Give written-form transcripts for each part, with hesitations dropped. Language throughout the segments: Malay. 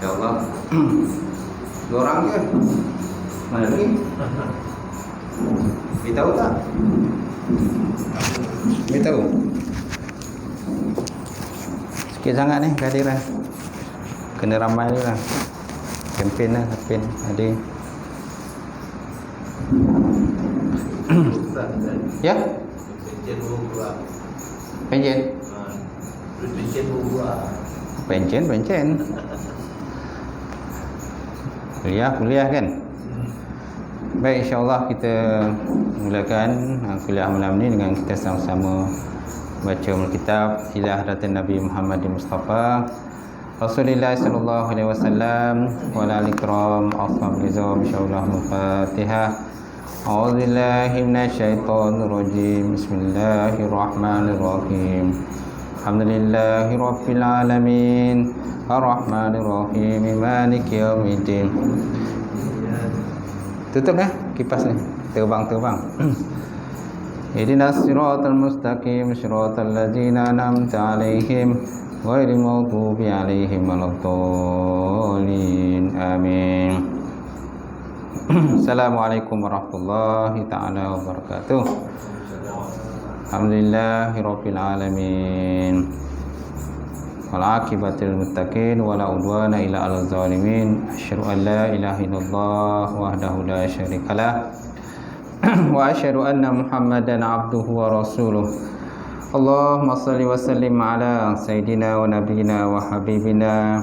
InsyaAllah. Dua orang ke? Mana lagi? Beritahu tak? Beritahu. Sikit sangat ni kehadiran. Kena ramai ni lah. Kempen lah, kempen ada. Ya? Penjen. Penjen. Kuliah kan. Baik, insyaAllah kita mulakan kuliah malam ni dengan kita sama-sama baca Alkitab Silah Hadarat Nabi Muhammad Mustafa Rasulullah sallallahu alaihi wasallam wa ala al-ikram afdal insyaallah Al-Fatihah. A'udzubillahi minasyaitonir rajim. Bismillahirrahmanirrahim. Alhamdulillahi rabbil alamin. Ar-Rahmanir Rahim. Maliki yaumiddin. Tutup kipas ni. Terbang. Ihdinas siratal mustaqim, siratal ladzina an'amta 'alaihim ghairil maghdubi 'alaihim waladdallin. Amin. Assalamualaikum warahmatullahi taala wabarakatuh. Alhamdulillahirabbil alamin. Wal-aqibatul muttaqin wala udwana illa 'alal zalimin. Asyhadu an la ilaha illallah wahdahu la syarikalah wa asyhadu anna Muhammadan 'abduhu wa rasuluh. Allahumma shalli wa sallim ala sayyidina wa nabiyyina wa habibina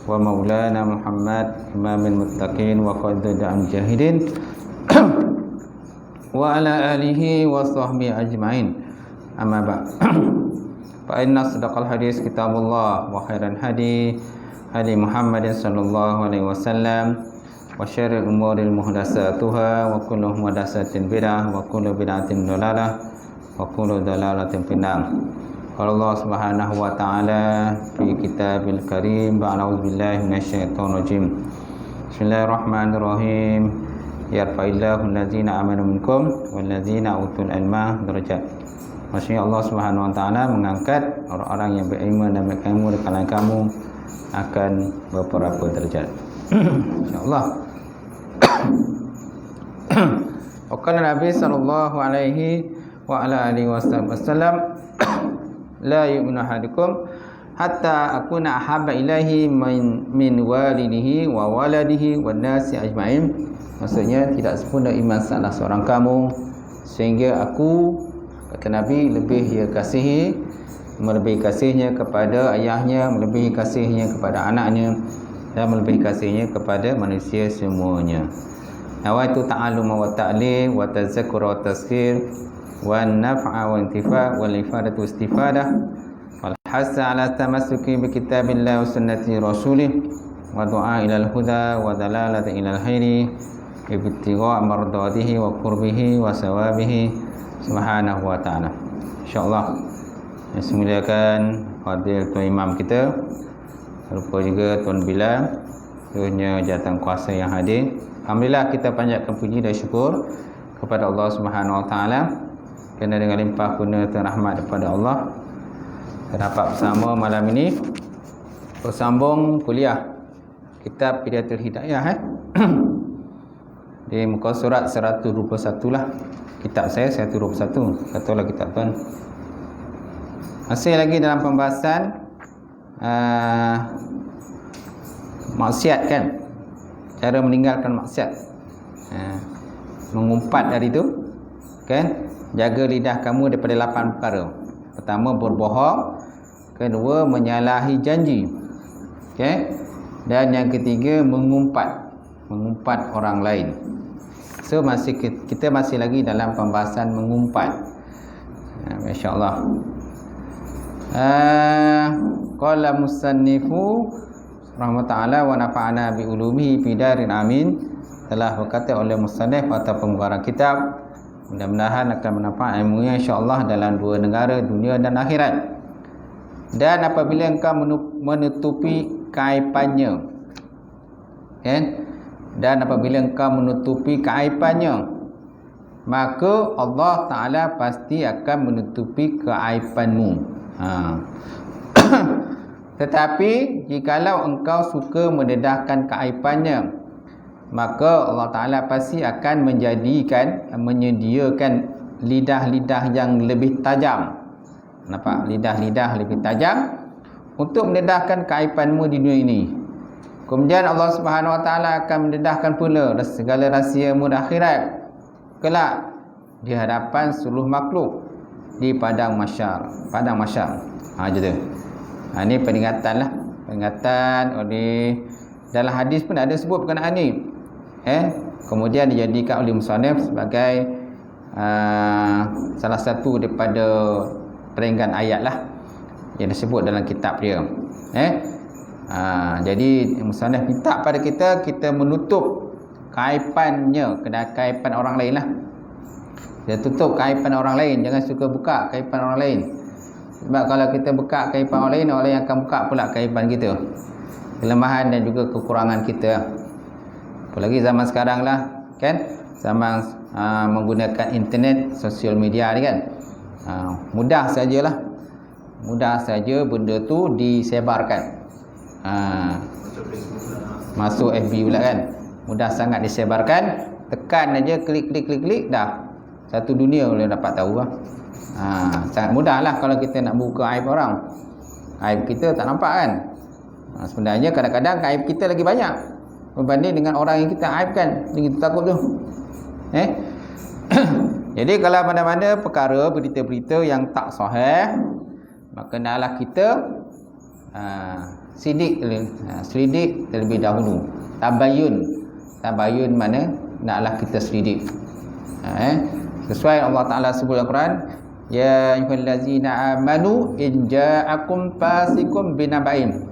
wa maulana Muhammad imamil muttaqin wa qaidul mujahidin wa ala alihi wa sahbihi ajma'in. Amma ba'd. Fa inna sadaqal hadis kitabullah wa khairan hadi Muhammadin sallallahu alaihi wasallam wa syarril umuril muhdatsatuha wa kullu muhdatsatin bid'ah wa kullu bid'atin dhalalah wa kullu dhalalatin finnar. Qala Allah Subhanahu wa ta'ala fi kitabil karim ba'da billahi minasyaitonir rajim. Bismillahirrahmanirrahim. Yarfa'illahu allazina amanu minkum wallazina utul ilma darajat. Maksudnya Allah Subhanahu wa ta'ala mengangkat orang-orang yang beriman dan berilmu di kalangan kamu akan beberapa derajat. InsyaAllah. Waqala Nabi sallallahu alaihi wa ala alihi wasallam la yu'minu ahadukum hatta akuna ahabba ilaihi min walidihi wa waladihi wan nasi ajma'in. Maksudnya tidak sempurna iman salah seorang kamu sehingga aku, kata Nabi, lebih dia kasihi, melebihi kasihnya kepada ayahnya, melebihi kasihnya kepada anaknya, dan melebihi kasihnya kepada manusia semuanya. Nawaitu ta'alluma wa ta'lim wa tazakkur wa tazkir wa naf'a wa intifa' wal ifadatu istifadah wal hasa ala tamassuki bi kitabillah wa sunnati rasulih wa du'a ilal huda wa dalalati ilal khairi ibtigha' mardatihi wa qurbihi wa sawabihi Subhanahu wa ta'ala. InsyaAllah yang semuliakan Fadil Tuan Imam kita, lupa juga Tuan Bilal, seluruhnya jawatan kuasa yang hadir. Alhamdulillah, kita panjatkan puji dan syukur kepada Allah Subhanahu wa ta'ala kerana dengan limpah guna dan rahmat daripada Allah kita dapat bersama malam ini bersambung kuliah kitab Bidayatul Hidayah di muka surat 121 lah. Kitab saya 121. Katalah kitab tuan. Masih lagi dalam pembahasan maksiat kan. Cara meninggalkan maksiat. Mengumpat dari itu Kan? Jaga lidah kamu daripada 8 perkara. Pertama, berbohong. Kedua, menyalahi janji. Okay? Dan yang ketiga, mengumpat orang lain. So kita masih lagi dalam pembahasan mengumpat. Masya-Allah. Qala musannifu rahmatullah wa nafa'ana bi ulumihi fi darin amin. Telah berkata oleh musannif atau pengarang kitab, mudah-mudahan akan mendapat ilmunya insya-Allah dalam 2 negara, dunia dan akhirat. Dan apabila engkau menutupi kaibannya, kan? Dan apabila engkau menutupi kaibannya, maka Allah Ta'ala pasti akan menutupi keaibanmu. Tetapi jikalau engkau suka mendedahkan keaibannya, maka Allah Ta'ala pasti akan menyediakan lidah-lidah yang lebih tajam. Nampak? Lidah-lidah lebih tajam untuk mendedahkan keaibanmu di dunia ini. Kemudian Allah Subhanahu Wa Ta'ala akan mendedahkan pula segala rahsiamu di akhirat kelak di hadapan seluruh makhluk di padang mahsyar. Gitu. Ini peringatan lah. Peringatan oleh dalam hadis pun ada sebut berkenaan ni. Kemudian dijadikan oleh musannif sebagai salah satu daripada peringatan ayat lah yang disebut dalam kitab dia. Jadi musannif minta pada kita menutup kaibannya, kaiban orang lain lah. Dia tutup kaiban orang lain, jangan suka buka kaiban orang lain. Sebab kalau kita buka kaiban orang lain yang akan buka pula kaiban kita, kelemahan dan juga kekurangan kita. Apalagi zaman sekarang lah, kan? Zaman menggunakan internet, sosial media ni kan. Mudah sajalah. Mudah saja benda tu disebarkan. Masuk FB pula kan. Mudah sangat disebarkan. Tekan aja, klik dah. Satu dunia boleh dapat tahu lah. Sangat mudah lah kalau kita nak buka aib orang. Aib kita tak nampak kan. Sebenarnya kadang-kadang aib kita lagi banyak berbanding dengan orang yang kita aibkan. Jadi kita takut tu. Jadi kalau mana-mana perkara, berita-berita yang tak sahih, maka naklah kita selidik terlebih dahulu. Tabayun mana naklah kita selidik. Sesuai Allah Ta'ala sebut Al-Quran, ya ayyuhallazina amanu in ja'akum fasikum binaba'in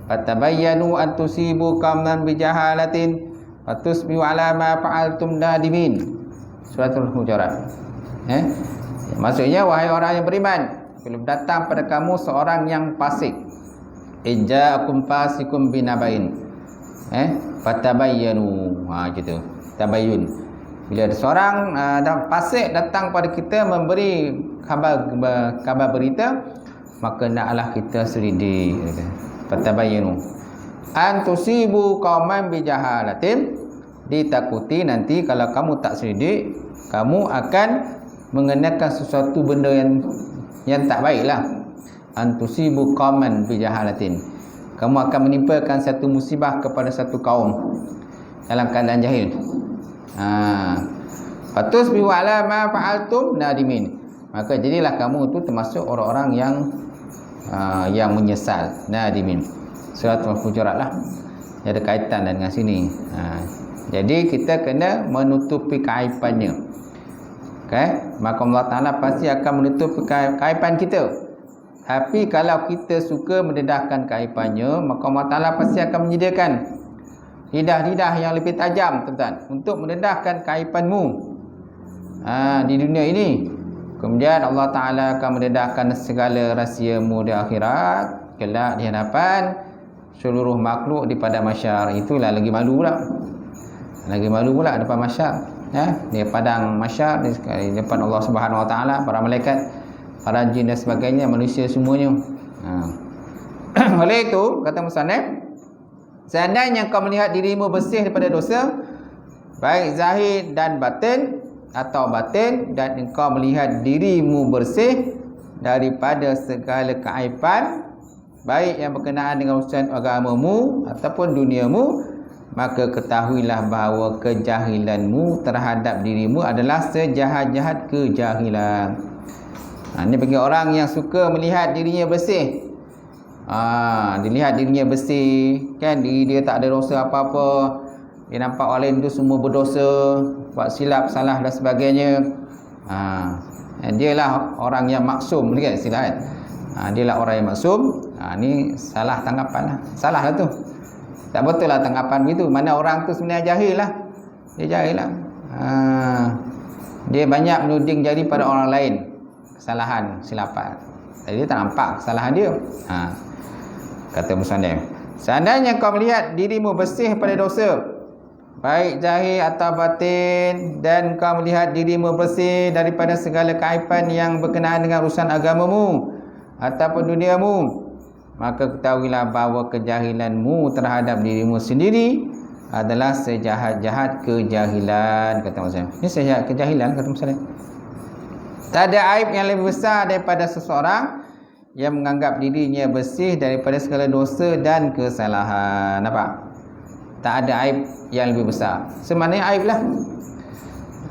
fatabayyanu an tusibu qauman bijahalatin fatusbihu ala ma fa'altum nadimin. Suratul Hujurat. Maksudnya, wahai orang yang beriman, bila datang pada kamu seorang yang fasik, in ja'akum fasikum binaba'in fatabayyanu. Gitu. Tabayyun. Bila ada seorang fasik datang pada kita memberi khabar berita, maka naklah kita selidik. Fatabayyanu an tusibu qauman bijahalatin. Ditakuti nanti kalau kamu tak selidik, kamu akan mengenakan sesuatu benda yang tak baiklah. An tusibu qauman bijahalatin. Kamu akan menimpakan satu musibah kepada satu kaum dalam keadaan jahil. Fatusbihu ala ma fa'altum nadimin. Maka jadilah kamu tu termasuk orang-orang yang menyesal, nadimin. Suratul Hujurat lah. Ada kaitan dengan sini. Jadi kita kena menutupi kaibannya. Maka Allah Ta'ala pasti akan menutupi kaiban kita. Tapi kalau kita suka mendedahkan kaibannya, maka Allah Ta'ala pasti akan menyediakan lidah-lidah yang lebih tajam, tuan-tuan, untuk mendedahkan kaibanmu di dunia ini. Kemudian Allah Ta'ala akan mendedahkan segala rahsiamu di akhirat kelak di hadapan seluruh makhluk di padang mahsyar. Itulah lagi malu pula. Lagi malu pula depan mahsyar, di padang mahsyar, di depan Allah Subhanahu Wa Ta'ala, para malaikat, para jin dan sebagainya, manusia semuanya. Oleh itu kata musannif, seandainya kau melihat dirimu bersih daripada dosa, baik zahir dan batin, atau batin, dan engkau melihat dirimu bersih daripada segala keaiban, baik yang berkenaan dengan urusan agamamu ataupun duniamu, maka ketahuilah bahawa kejahilanmu terhadap dirimu adalah sejahat-jahat kejahilan. Ini bagi orang yang suka melihat dirinya bersih. Dilihat dirinya bersih, kan, diri dia tak ada dosa apa-apa. Dia nampak orang lain tu semua berdosa, buat silap, salah dan sebagainya. Dialah orang yang maksum, kan, silap kan. Dialah orang yang maksum. Ni salah tanggapan lah. Salah lah tu. Tak betul lah tanggapan begitu. Mana orang tu sebenarnya jahil lah. Dia jahil lah. Dia banyak menuding jadi pada orang lain kesalahan, silapan. Jadi dia tak nampak kesalahan dia. Kata musannif, seandainya kau melihat dirimu bersih pada dosa, baik zahir atau batin, dan kau melihat dirimu bersih daripada segala kaiban yang berkenaan dengan urusan agamamu ataupun duniamu, maka ketahuilah bahawa kejahilanmu terhadap dirimu sendiri adalah sejahat-jahat kejahilan. Kata musannif, ini sejahat kejahilan, kata musannif. Tak ada aib yang lebih besar daripada seseorang yang menganggap dirinya bersih daripada segala dosa dan kesalahan. Nampak? Tak ada aib yang lebih besar. Sebenarnya aib lah.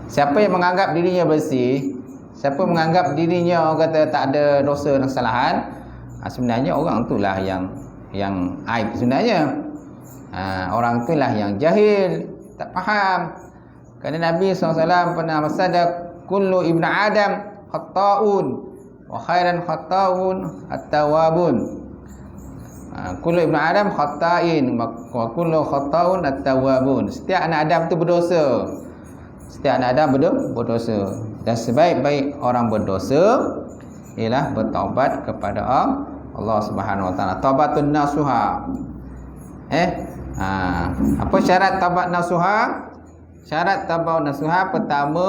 Siapa yang menganggap dirinya bersih, siapa menganggap dirinya, orang kata, tak ada dosa dan kesalahan, sebenarnya orang itulah yang aib sebenarnya. Orang itulah yang jahil, tak faham. Kerana Nabi SAW pernah bersabda, kullu ibnu Adam khata'un wa khairan khata'un at-tawwabun. Kullu ibnu Adam khata'in wa kullu khata'un at-tawwabun. Setiap anak Adam tu berdosa. Setiap anak Adam berdosa. Dan sebaik-baik orang berdosa ialah bertaubat kepada Allah Subhanahu wa taala. Taubatun nasuha. Apa syarat taubat nasuha? Syarat taubat nasuha pertama,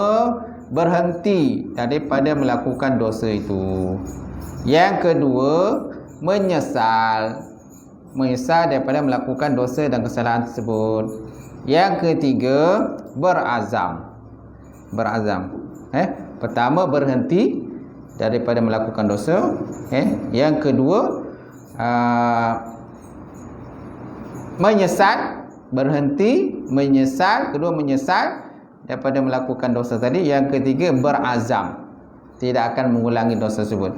berhenti daripada melakukan dosa itu. Yang kedua, menyesal daripada melakukan dosa dan kesalahan tersebut. Yang ketiga, berazam. Pertama, berhenti daripada melakukan dosa. Yang kedua, menyesal. Kedua, menyesal daripada melakukan dosa tadi. Yang ketiga, berazam tidak akan mengulangi dosa tersebut.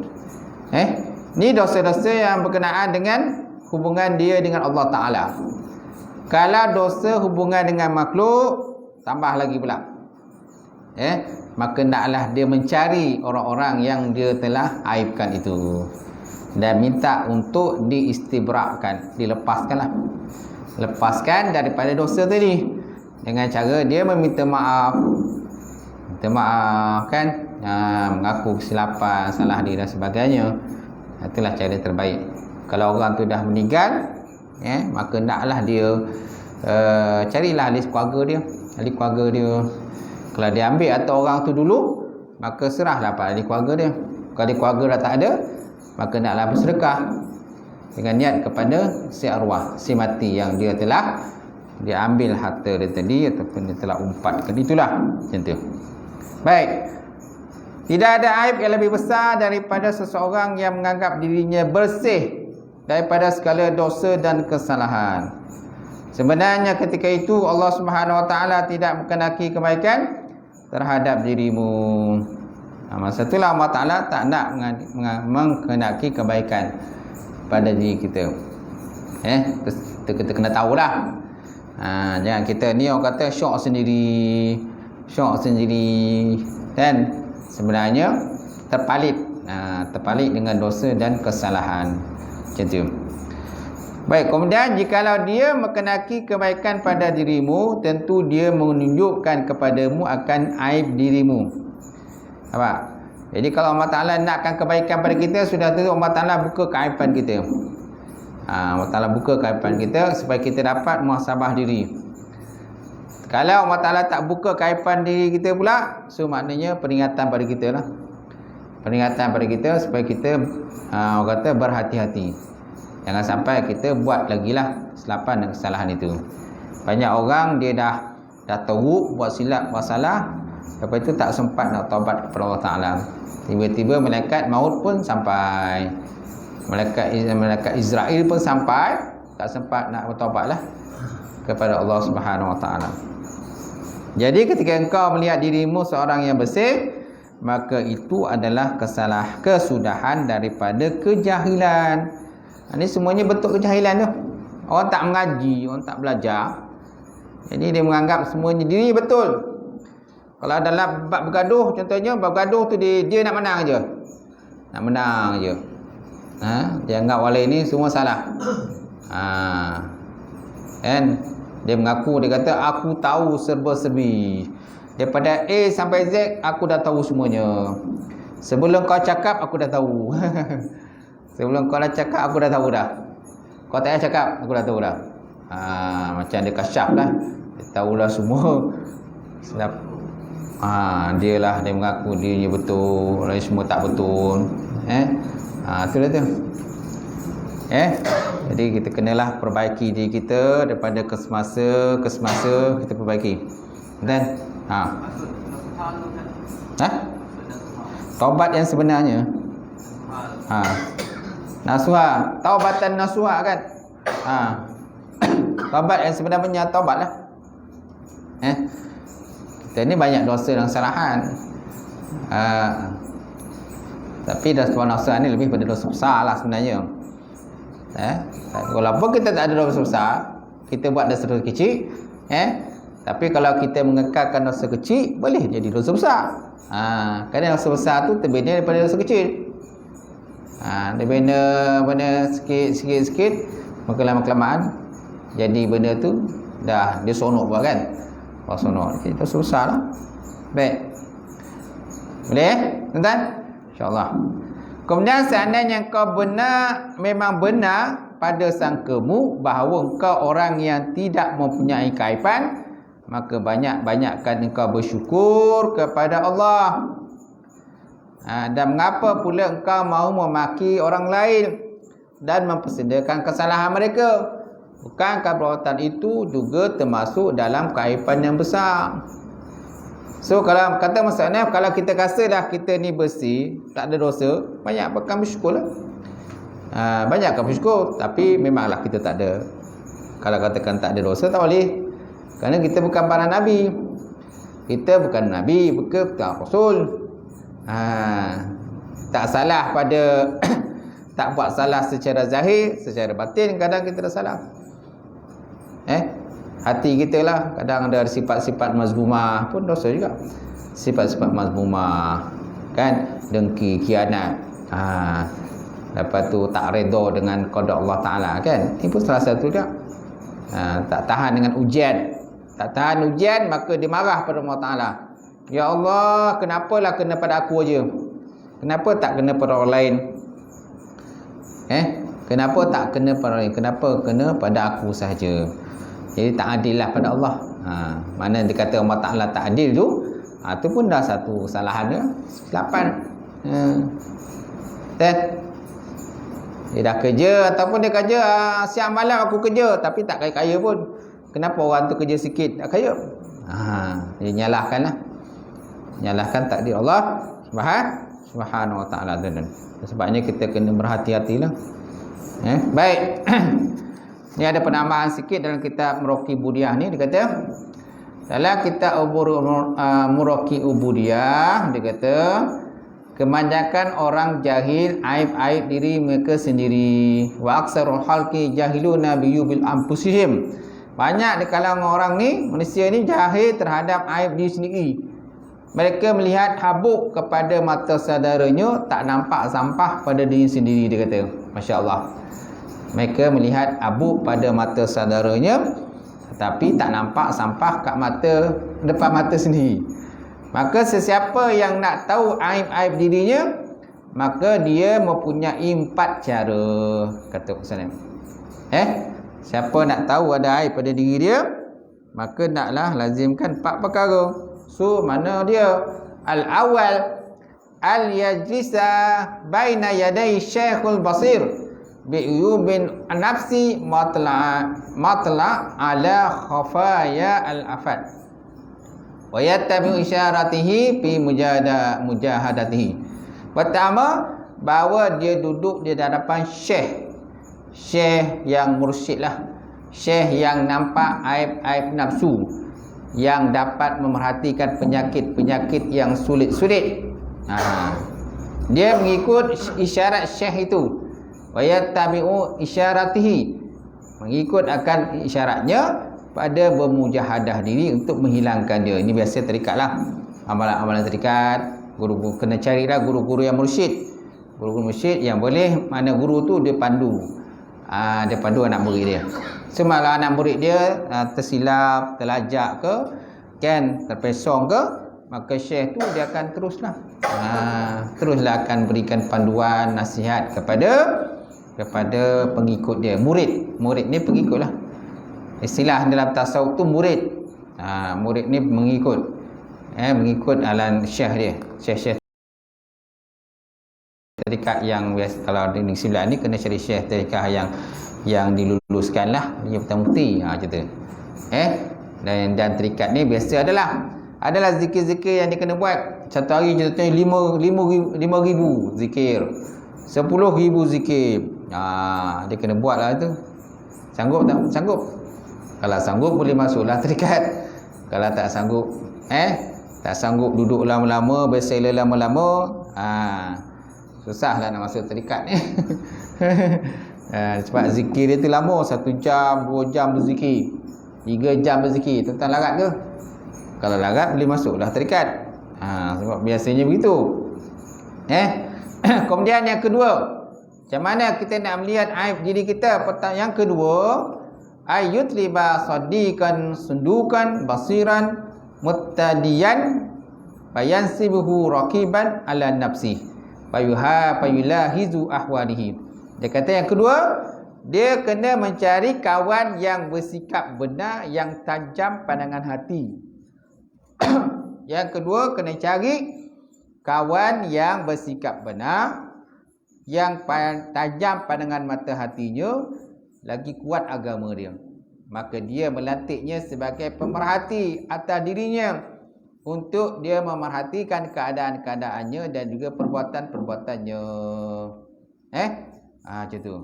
Ni dosa-dosa yang berkenaan dengan hubungan dia dengan Allah Ta'ala. Kalau dosa hubungan dengan makhluk, tambah lagi pula. Maka naklah dia mencari orang-orang yang dia telah aibkan itu dan minta untuk diistibrakkan, dilepaskanlah. Lepaskan daripada dosa tadi dengan cara dia meminta maaf. Kan, mengaku kesilapan, salah dia dan sebagainya. Itulah cara terbaik. Kalau orang tu dah meninggal, maka naklah dia carilah ahli keluarga dia. Kalau dia ambil atau orang tu dulu, maka serahlah pada ahli keluarga dia. Kalau ahli keluarga dah tak ada, maka naklah bersedekah dengan niat kepada si arwah, si mati yang dia telah dia ambil harta dia tadi ataupun dia telah umpatkan. Itulah macam tu. Baik. Tidak ada aib yang lebih besar daripada seseorang yang menganggap dirinya bersih daripada segala dosa dan kesalahan. Sebenarnya ketika itu Allah Subhanahu wa taala tidak mengenaki kebaikan terhadap dirimu. Masa itulah Allah Taala tak nak mengenaki kebaikan pada diri kita. Kita kena tahulah. Jangan kita ni orang kata syok sendiri dan sebenarnya terpalit dengan dosa dan kesalahan. Macam tu. Baik, kemudian jikalau dia mengenaki kebaikan pada dirimu, tentu dia menunjukkan kepadamu akan aib dirimu. Apa? Jadi kalau Allah Ta'ala nakkan kebaikan pada kita, sudah tentu Allah Ta'ala buka keaiban kita. Allah Ta'ala buka keaiban kita supaya kita dapat muhasabah diri. Kalau Allah Ta'ala tak buka keaiban diri kita pula, so maknanya peringatan pada kita lah. Peringatan pada kita supaya kita orang kata berhati-hati. Jangan sampai kita buat lagi lah kesilapan dan kesalahan itu. Banyak orang dia dah teruk, buat silap, buat salah, lepas itu tak sempat nak taubat kepada Allah Ta'ala. Tiba-tiba malaikat maut pun sampai, malaikat Israel pun sampai, tak sempat nak bertaubat lah. kepada Allah Subhanahu Wa Taala. Jadi ketika engkau melihat dirimu seorang yang bersih, maka itu adalah kesudahan daripada kejahilan. Ini semuanya bentuk kejahilan tu. Orang tak mengaji, orang tak belajar. Jadi dia menganggap semuanya diri betul. Kalau dalam bab bergaduh, contohnya bab bergaduh tu dia nak menang je. Nak menang je. Dia anggap wala ini semua salah. Kan? Dia mengaku, dia kata aku tahu serba-serbi. Daripada A sampai Z aku dah tahu semuanya. Sebelum kau cakap aku dah tahu. Sebelum kau dah cakap aku dah tahu dah. Kau tak payah cakap aku dah tahu dah. Macam dia kasyaf lah. Dia tahulah semua. Dia lah, dia mengaku dirinya betul, orang semua tak betul. Itulah tu. Jadi kita kenalah perbaiki diri kita daripada kesemasa kita perbaiki. Dan taubat yang sebenarnya. Nasuha, taubatan nasuha kan. Taubat yang sebenarnya taubatlah. Kita ni banyak dosa dan kesalahan. Tapi dosa ni lebih pada dosa besar lah sebenarnya. Walaupun kita tak ada dosa besar, kita buat dosa kecil, tapi kalau kita mengekalkan dosa kecil, boleh jadi dosa besar. Kerana dosa besar tu terbina daripada dosa kecil. Dia bina sikit, maka lama-kelamaan jadi benda tu dah dia sonok pula kan. Sonok, jadi dosa besar lah. Baik, boleh tuan-tuan? InsyaAllah. Kemudian seandainya kau memang benar pada sangkamu bahawa engkau orang yang tidak mempunyai kaiban, maka banyak-banyakkan engkau bersyukur kepada Allah. Dan mengapa pula engkau mahu memaki orang lain dan mempersedakan kesalahan mereka? Bukankah perbuatan itu juga termasuk dalam kaiban yang besar? So kalau kata maksudnya, kalau kita rasa dah kita ni bersih, tak ada dosa, banyak akan bersyukur lah. Banyakkan bersyukur. Tapi memanglah kita tak ada. Kalau katakan tak ada dosa, tak boleh. Kerana kita bukan para Nabi. Kita bukan Nabi, bukan Rasul. Tak salah pada tak buat salah secara zahir, secara batin kadang kita dah salah. Hati kita lah kadang ada sifat-sifat mazmumah pun dosa juga. Sifat-sifat mazmumah kan, dengki, khianat, lepas tu tak redha dengan qada Allah Ta'ala kan, ini pun salah satu dia. Tak tahan dengan ujian. Tak tahan ujian, maka dia marah pada Allah Ta'ala. Ya Allah, kenapalah kena pada aku aja? Kenapa tak kena pada orang lain? Kenapa tak kena pada orang lain? Kenapa kena pada aku sahaja? Jadi tak adil lah pada Allah. Mana dia kata Allah Ta'ala tak adil tu, tu pun dah satu kesalahan dia. Kesilapan. Dia dah kerja, ataupun dia kerja siang malam aku kerja, tapi tak kaya-kaya pun. Kenapa orang tu kerja sikit tak kaya? Dia nyalahkan lah. Nyalahkan takdir Allah Subhanahu Wa Ta'ala. Sebabnya kita kena berhati-hatilah. Baik. Ini ada penambahan sikit dalam kitab Muraqi Ubudiyah ni. Dia kata dalam kitab Muraqi Ubudiyah, dia kata kebanyakan orang jahil aib-aib diri mereka sendiri. Wa aksarul halqi jahiluna biyubil anfusihim. Banyak di kalangan orang ni, manusia ni jahil terhadap aib diri sendiri. Mereka melihat habuk kepada mata saudaranya, tak nampak sampah pada diri sendiri, dia kata. Masya-Allah. Mereka melihat habuk pada mata saudaranya, tetapi tak nampak sampah kat depan mata sendiri. Maka sesiapa yang nak tahu aib-aib dirinya, maka dia mempunyai 4 cara, kata Rasulullah. Siapa nak tahu ada aib pada diri dia, maka naklah lazimkan 4 perkara. So mana dia? Al-awwal al-yajlisa baina yaday syekhul basir bi'uyubin nafsi matla ala khafaya al-afat wa yattabi'u isyaratihi fi mujahadatihi. Pertama, bahawa dia duduk di hadapan syekh yang mursyid lah. Syekh yang nampak aib-aib nafsu, yang dapat memerhatikan penyakit-penyakit yang sulit-sulit. Dia mengikut isyarat syekh itu. Wa yattabi'u isyaratihi, mengikut akan isyaratnya pada bermujahadah diri untuk menghilangkan dia. Ini biasa tarikat lah. Amalan-amalan tarikat, guru kena carilah guru-guru yang mursyid. Guru-guru mursyid yang boleh, mana guru tu dia pandu. Dia pandu anak murid dia. Semalah anak murid dia tersilap, terlajak ke, kan, terpesong ke, maka syekh tu dia akan teruslah. Teruslah akan berikan panduan, nasihat kepada pengikut dia. Murid ni pengikut lah. Istilah dalam tasawuf tu murid. Murid ni mengikut. Mengikut alan syekh dia. Syekh tarikat yang biasa, kalau di negeri sebelah ni kena cari syekh tarikat yang diluluskan lah, dia mufti. Macam tu. Dan tarikat ni biasa adalah zikir-zikir yang dia kena buat. Satu hari contohnya 5,000 zikir, 10,000 zikir. Dia kena buat lah tu. Sanggup tak? Sanggup. Kalau sanggup boleh masuklah tarikat. Kalau tak sanggup, tak sanggup duduk lama-lama, bersila lama-lama, susahlah nak masuk tarikat ni. Sebab zikir dia tu lama, 1 jam, 2 jam berzikir, 3 jam berzikir. Tentang larat ke? Kalau larat boleh masuklah tarikat. Sebab biasanya begitu. Kemudian yang kedua, macam mana kita nak melihat aib diri kita? Yang kedua, ayut liba sadikan sundukan basiran muttadiyan bayansibuhu raqiban ala nafsi payulahizu ahwalihi. Dia kata yang kedua, dia kena mencari kawan yang bersikap benar, yang tajam pandangan hati. Yang kedua, kena cari kawan yang bersikap benar, yang tajam pandangan mata hatinya, lagi kuat agama dia. Maka dia melantiknya sebagai pemerhati atas dirinya, untuk dia memerhatikan keadaan-keadaannya dan juga perbuatan-perbuatannya. Macam tu.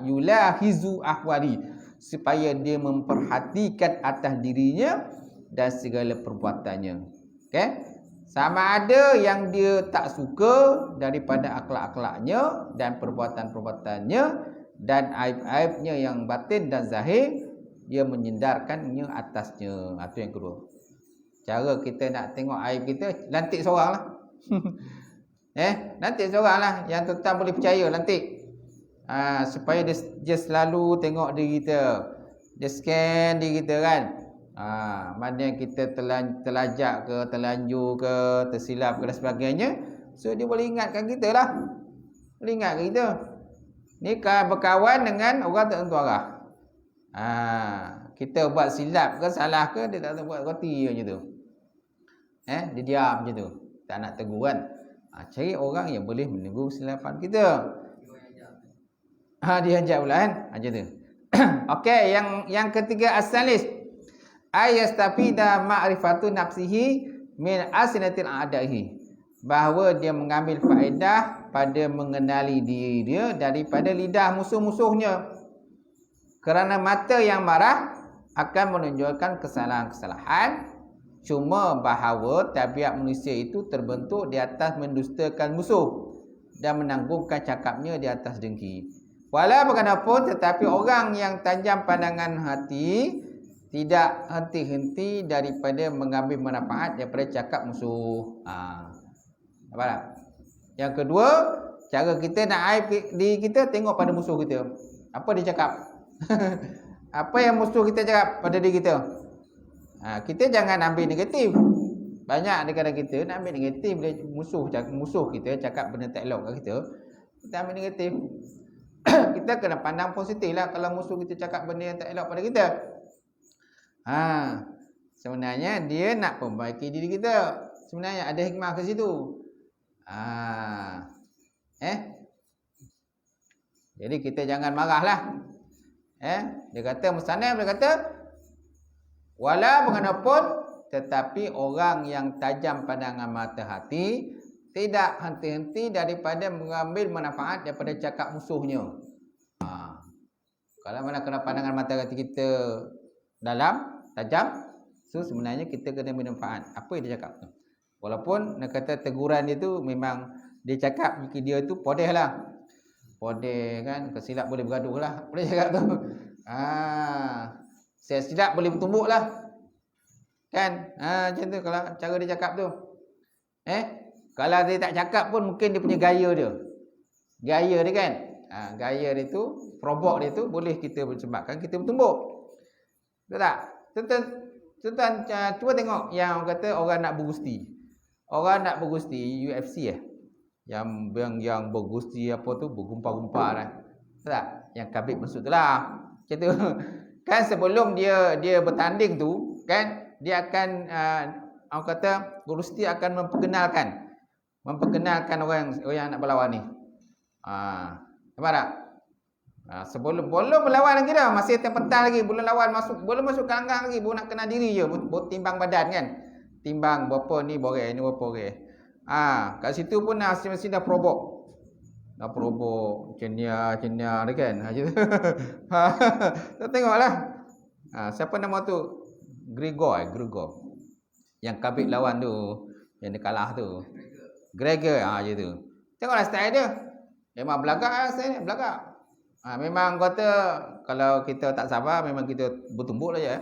Yulahizu ahwali, supaya dia memperhatikan atas dirinya dan segala perbuatannya. Sama ada yang dia tak suka daripada akhlak-akhlaknya dan perbuatan-perbuatannya dan aib-aibnya yang batin dan zahir, dia menyendarkannya atasnya. Itu yang kedua. Cara kita nak tengok aib kita, lantik seorang lah. Lantik seorang lah yang tuan boleh percaya, lantik. Supaya dia selalu tengok diri kita, dia scan diri kita kan. Mana yang kita terlajak ke, terlanjur ke, tersilap ke dan sebagainya. So dia boleh ingatkan kita lah. Boleh ingatkan kita. Ni berkawan dengan orang tertentu arah. Kita buat silap ke, salah ke, dia tak tahu, buat roti macam tu. Dia diam macam tu, tak nak tegur kan. Cari orang yang boleh menegur kesilapan kita. Dia ajak pula kan, macam tu. Okey, yang ketiga, as-salis ayastafida ma'rifatu nafsihi min asinatil a'dahi, bahawa dia mengambil faedah pada mengenali diri dia daripada lidah musuh-musuhnya. Kerana mata yang marah akan menunjukkan kesalahan-kesalahan. Cuma bahawa tabiat manusia itu terbentuk di atas mendustakan musuh dan menanggungkan cakapnya di atas dengki. Walau bagaimanapun, tetapi orang yang tajam pandangan hati tidak henti-henti daripada mengambil manfaat daripada cakap musuh. Nampak tak? Yang kedua, cara kita nak aib diri kita, tengok pada musuh kita. Apa dia cakap? Apa yang musuh kita cakap pada diri kita? Kita jangan ambil negatif. Banyak kadang kita nak ambil negatif. Bila musuh kita cakap benda tak elok kat kita, kita ambil negatif. Kita kena pandang positif lah kalau musuh kita cakap benda yang tak elok pada kita. Sebenarnya dia nak membaiki diri kita. Sebenarnya ada hikmah ke situ. Jadi kita jangan marahlah. Dia kata Musanif, dia kata wala bagaimanapun, tetapi orang yang tajam pandangan mata hati tidak henti-henti daripada mengambil manfaat daripada cakap musuhnya. Kalau mana kena pandangan mata kita dalam, tajam, so sebenarnya kita kena bermanfaat. Apa yang dia cakap tu? Walaupun nak kata teguran dia tu memang dia cakap dia tu podeh lah. Podeh kan, kesilap boleh bergaduh lah. Boleh cakap tu. Saya silap boleh bertumbuk lah. Kan? Macam tu kalau cara dia cakap tu. Kalau dia tak cakap pun mungkin dia punya gaya dia. Gaya dia kan? Gaya dia tu, probok dia tu boleh kita sebabkan kita bertumbuk. Betul tak? Tuan-tuan cuba tengok yang kata orang nak bergusti. Orang nak bergusti UFC yang bergusti apa tu bergumpal-gumpal kan. Betul tak? Yang Khabib masuk tu lah. Macam tu. Kan sebelum dia bertanding tu kan dia akan orang kata gusti akan memperkenalkan orang yang nak berlawan ni. Nampak tak? Sebelum melawan lagi dah, masih petang lagi, belum lawan belum masuk gelanggang lagi, baru nak kenal diri je, baru timbang badan kan. Timbang berapa ni boreh, ni berapa boreh. Kat situ pun mesti dah probok. Dah probok cenia dia kan. Macam tu. Kita tengoklah. Siapa nama tu? Gregor. Yang Khabib lawan tu, yang dia kalah tu. Gregor, je tu. Tengoklah style dia. Memang belagak lah style dia, belagak. Memang kata kalau kita tak sabar memang kita bertumbuk lah je.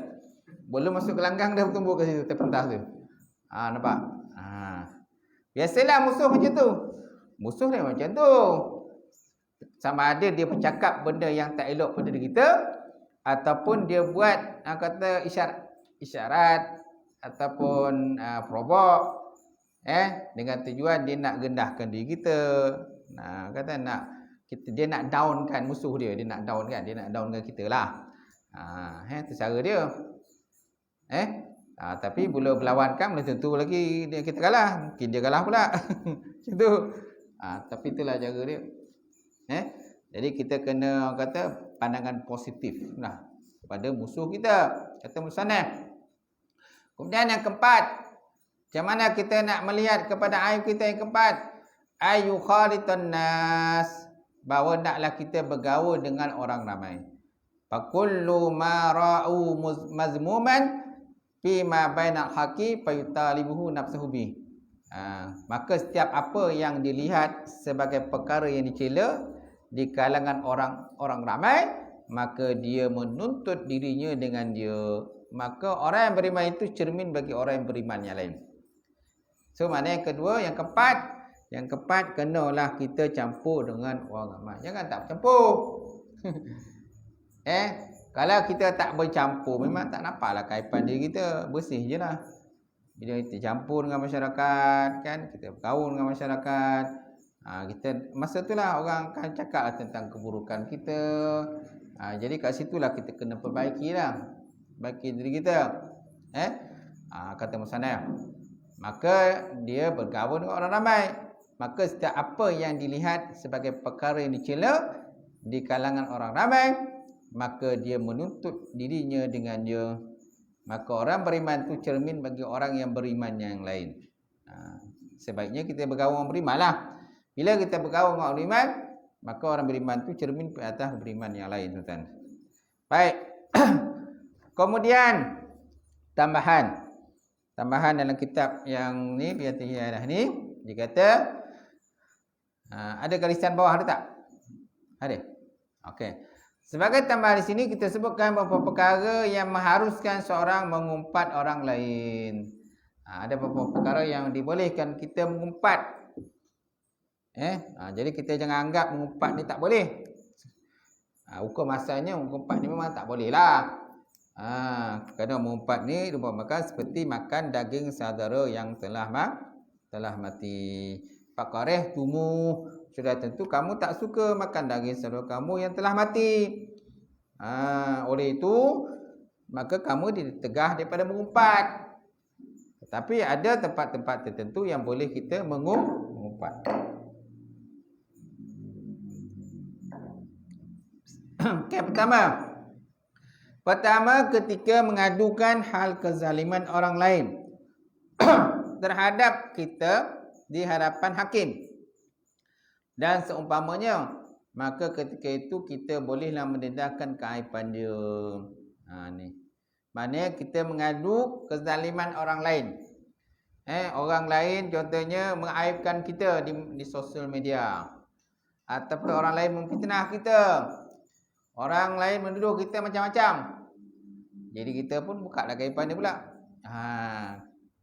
Belum masuk gelanggang dah bertumbuk ke situ, terpentas tu. Nampak? Biasalah musuh macam tu. Musuh dia macam tu. Sama ada dia bercakap benda yang tak elok pada diri kita ataupun dia buat kata isyarat ataupun probok dengan tujuan dia nak rendahkan diri kita. Kata dia nak downkan musuh dia nak downkan kita lah. Itu cara dia. Tapi bila berlawankan belum tentu lagi kita kalah, mungkin dia kalah pula. Macam tu. Tapi itulah cara dia. Jadi kita kena kata pandangan positif lah kepada musuh kita, kata musannaf. Kemudian yang keempat, macam mana kita nak melihat kepada aib kita yang keempat? Ayu khalitun nas, bahawa naklah kita bergaul dengan orang ramai. Fakullu ma ra'u mazmuman fi ma bainal haqi fayutalibuhu nafsuhu bi. Maka setiap apa yang dilihat sebagai perkara yang dicela di kalangan orang ramai, maka dia menuntut dirinya dengan dia. Maka orang yang beriman itu cermin bagi orang yang beriman yang lain. So mana yang kedua, yang keempat kenalah kita campur dengan orang ramai. Jangan tak bercampur. Kalau kita tak bercampur, memang tak nampaklah kaipan diri kita, bersih je lah. Bila kita campur dengan masyarakat, kan, kita berkawan dengan masyarakat, kita masa itulah orang akan cakap tentang keburukan kita. Jadi kat situlah kita kena perbaiki diri kita. Kata musannaf, maka dia bergaul dengan orang ramai. Maka setiap apa yang dilihat sebagai perkara yang dicela di kalangan orang ramai, maka dia menuntut dirinya dengan dia. Maka orang beriman itu cermin bagi orang yang beriman yang lain. Sebaiknya kita bergaul dengan beriman lah. Bila kita bergaul dengan orang beriman, maka orang beriman itu cermin ke atas beriman yang lain, tuan-tuan. Baik. Kemudian tambahan dalam kitab yang ni Fiqh ni, dia kata ada garisan bawah ada tak? Ada. Okey. Sebagai tambahan di sini kita sebutkan beberapa perkara yang mengharuskan seorang mengumpat orang lain. Ada beberapa perkara yang dibolehkan kita mengumpat. Jadi kita jangan anggap mengumpat ni tak boleh. Hukum asalnya mengumpat ni memang tak boleh lah. Kerana mengumpat ni diumpamakan seperti makan daging saudara yang telah mati. Fakareh tumu, sudah tentu kamu tak suka makan daging saudara kamu yang telah mati. Oleh itu maka kamu ditegah daripada mengumpat. Tetapi ada tempat-tempat tertentu yang boleh kita mengumpat. Okay, pertama ketika mengadukan hal kezaliman orang lain terhadap kita di hadapan hakim dan seumpamanya maka ketika itu kita bolehlah mendedahkan keaiban dia. Ni. Maknanya kita mengadu kezaliman orang lain. Orang lain contohnya mengaibkan kita di sosial media. Ataupun orang lain memfitnah kita. Orang lain menuduh kita macam-macam. Jadi kita pun buka lah keaiban dia pula.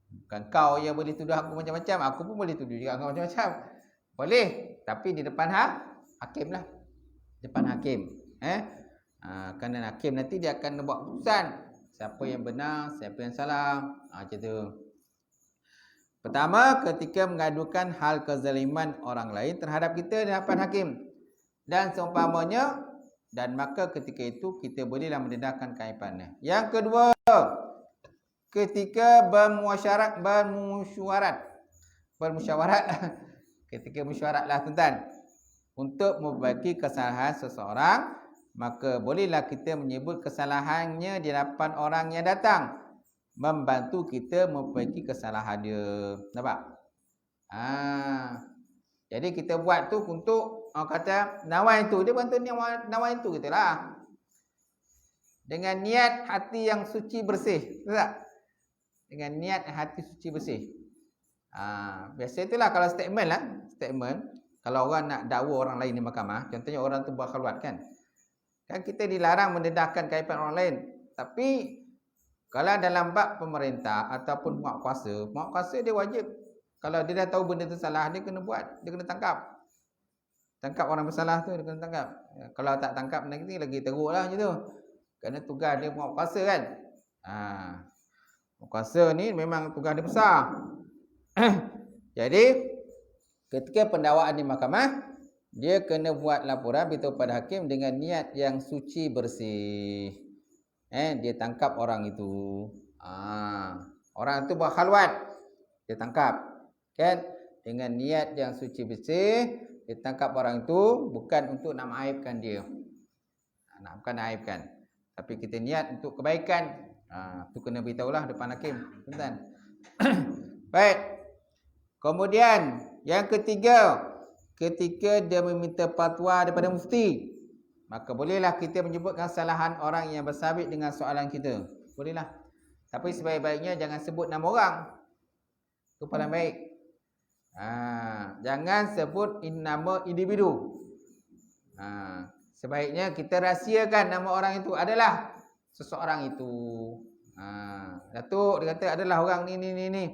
Bukan kau yang boleh tuduh aku macam-macam, aku pun boleh tuduh juga kau macam-macam. Boleh, tapi di depan hakim lah. Depan hakim. Kerana hakim nanti dia akan buat keputusan. Siapa yang benar, siapa yang salah. Macam tu. Pertama, ketika mengadukan hal kezaliman orang lain terhadap kita di hadapan hakim. Dan seumpamanya, dan maka ketika itu kita bolehlah mendedahkan keaibannya. Yang kedua, ketika bermusyawarat ketika mesyuaratlah tuan-tuan untuk memperbaiki kesalahan seseorang, maka bolehlah kita menyebut kesalahannya di hadapan orang yang datang, membantu kita memperbaiki kesalahan dia. Nampak? Jadi kita buat tu untuk orang kata nawain tu, dia bantu nawain tu gitulah. Dengan niat hati yang suci bersih, betul tak? Dengan niat hati suci bersih. Biasa itulah kalau statement kalau orang nak dakwa orang lain di mahkamah, contohnya orang tu buat khalwat kan kita dilarang mendedahkan keaiban orang lain. Tapi kalau dalam bab pemerintah ataupun muak kuasa dia wajib, kalau dia dah tahu benda tu salah, dia kena buat, dia kena tangkap orang bersalah tu, dia kena tangkap. Kalau tak tangkap nanti lagi teruk lah macam tu, kerana tugas dia muak kuasa kan. Kuasa ni memang tugas dia besar. Jadi ketika pendakwaan di mahkamah, dia kena buat laporan beritahu pada hakim dengan niat yang suci bersih. Dia tangkap orang itu. Orang itu buat khalwat, dia tangkap kan, dengan niat yang suci bersih. Dia tangkap orang itu bukan untuk nak mengaibkan dia, bukan aibkan, tapi kita niat untuk kebaikan. Tu kena beritahulah depan hakim, tuan-tuan. Baik. Kemudian yang ketiga, ketika dia meminta fatwa daripada mufti, maka bolehlah kita menyebutkan kesalahan orang yang bersabit dengan soalan kita. Bolehlah. Tapi sebaik-baiknya jangan sebut nama orang. Itu paling baik. Jangan sebut nama individu. Sebaiknya kita rahsiakan nama orang itu adalah seseorang itu. Datuk dia kata adalah orang ni.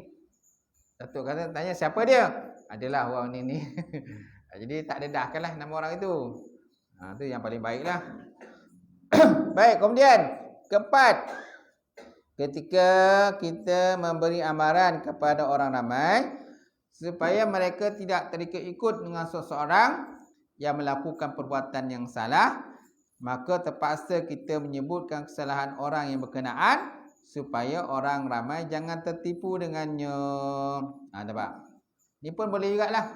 Datuk kata tanya siapa dia? Adalah orang ni. Jadi tak dedahkanlah nama orang itu. Itu yang paling baiklah. Baik, kemudian keempat, ketika kita memberi amaran kepada orang ramai supaya mereka tidak terikut-ikut dengan seseorang yang melakukan perbuatan yang salah, maka terpaksa kita menyebutkan kesalahan orang yang berkenaan supaya orang ramai jangan tertipu dengannya. Nampak? Ini pun boleh jugalah.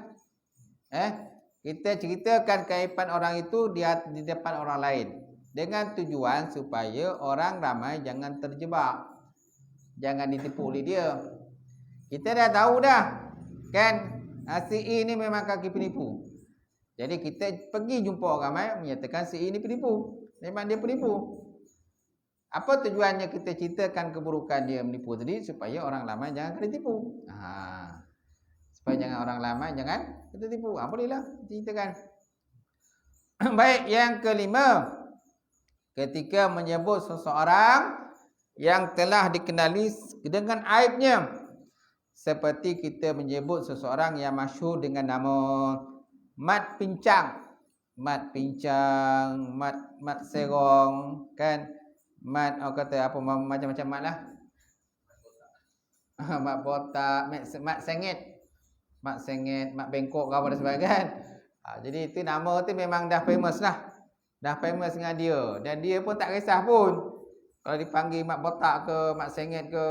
Kita ceritakan keaiban orang itu di depan orang lain dengan tujuan supaya orang ramai jangan terjebak, jangan ditipu oleh dia. Kita dah tahu dah kan, si I ni memang kaki penipu. Jadi kita pergi jumpa orang ramai menyatakan si I ni penipu, memang dia penipu. Apa tujuannya kita ceritakan keburukan dia menipu tadi? Supaya orang ramai jangan kena tipu. Supaya jangan orang ramai jangan kena tipu. Bolehlah ceritakan. Baik, yang kelima, ketika menyebut seseorang yang telah dikenali dengan aibnya, seperti kita menyebut seseorang yang masyhur dengan nama Mat Pincang, Mat Serong kan. Mat, orang kata apa macam-macam mat lah. Mat botak, mat sengit, mat bengkok ke apa dan sebagainya kan. Jadi itu nama tu memang dah famous lah. Dah famous dengan dia. Dan dia pun tak kisah pun kalau dipanggil mat botak ke, mat sengit ke,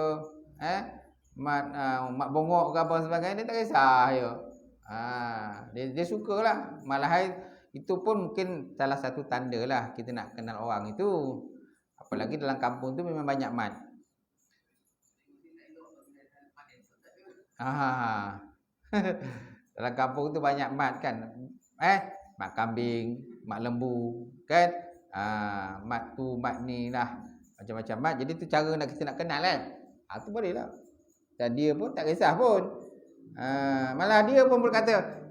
mat bongok ke apa dan sebagainya, dia tak kisah dia. Dia sukalah. Malah itu pun mungkin salah satu tanda lah kita nak kenal orang itu. Apalagi dalam kampung tu memang banyak mat. Dalam kampung tu banyak mat kan. Mat kambing, mat lembu, kan? Mat tu, mat ni lah. Macam-macam mat. Jadi tu cara kita nak kenal kan? Tu boleh lah. Dan dia pun tak kisah pun. Malah dia pun berkata,